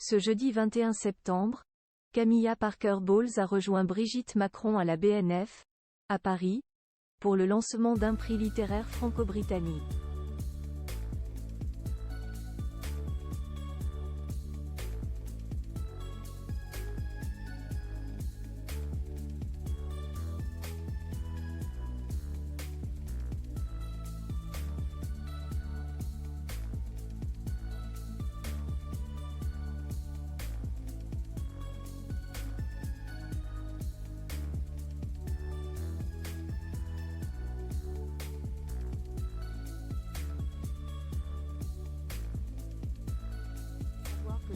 Ce jeudi 21 septembre, Camilla Parker Bowles a rejoint Brigitte Macron à la BNF, à Paris, pour le lancement d'un prix littéraire franco-britannique.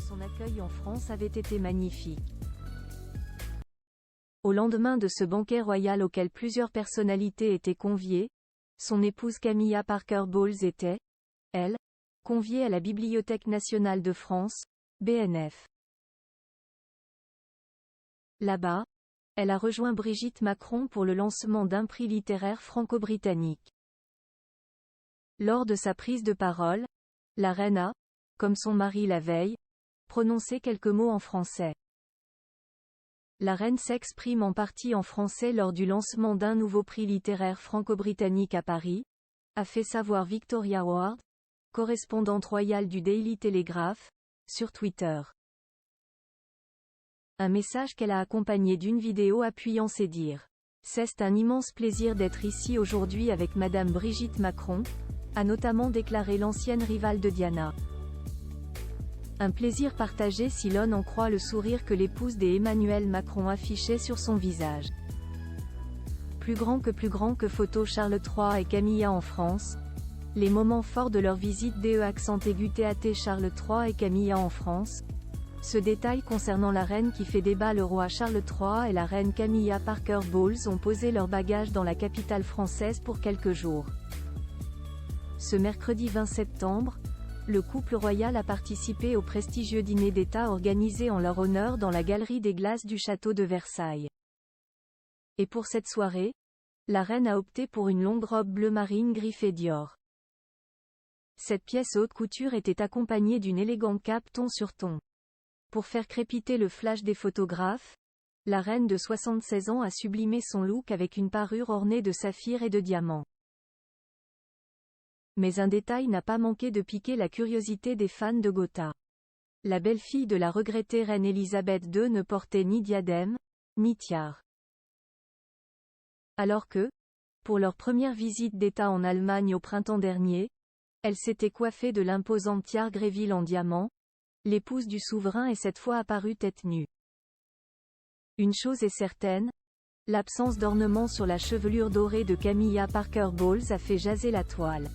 Son accueil en France avait été magnifique. Au lendemain de ce banquet royal auquel plusieurs personnalités étaient conviées, son épouse Camilla Parker Bowles était, elle, conviée à la Bibliothèque nationale de France, BNF. Là-bas, elle a rejoint Brigitte Macron pour le lancement d'un prix littéraire franco-britannique. Lors de sa prise de parole, la reine a, comme son mari la veille, prononcé quelques mots en français. La reine s'exprime en partie en français lors du lancement d'un nouveau prix littéraire franco-britannique à Paris, a fait savoir Victoria Ward, correspondante royale du Daily Telegraph, sur Twitter. Un message qu'elle a accompagné d'une vidéo appuyant ses dires. C'est un immense plaisir d'être ici aujourd'hui avec Madame Brigitte Macron, a notamment déclaré l'ancienne rivale de Diana. Un plaisir partagé si l'on en croit le sourire que l'épouse d'Emmanuel Macron affichait sur son visage. Plus grand que photo Charles III et Camilla en France. Les moments forts de leur visite DE Charles III et Camilla en France. Ce détail concernant la reine qui fait débat. Le roi Charles III et la reine Camilla Parker Bowles ont posé leurs bagages dans la capitale française pour quelques jours. Ce mercredi 20 septembre, le couple royal a participé au prestigieux dîner d'État organisé en leur honneur dans la Galerie des Glaces du château de Versailles. Et pour cette soirée, la reine a opté pour une longue robe bleu marine griffée Dior. Cette pièce haute couture était accompagnée d'une élégante cape ton sur ton. Pour faire crépiter le flash des photographes, la reine de 76 ans a sublimé son look avec une parure ornée de saphirs et de diamants. Mais un détail n'a pas manqué de piquer la curiosité des fans de Gotha. La belle-fille de la regrettée reine Elisabeth II ne portait ni diadème, ni tiare. Alors que, pour leur première visite d'État en Allemagne au printemps dernier, elle s'était coiffée de l'imposante tiare Gréville en diamant, l'épouse du souverain est cette fois apparue tête nue. Une chose est certaine, l'absence d'ornement sur la chevelure dorée de Camilla Parker Bowles a fait jaser la toile.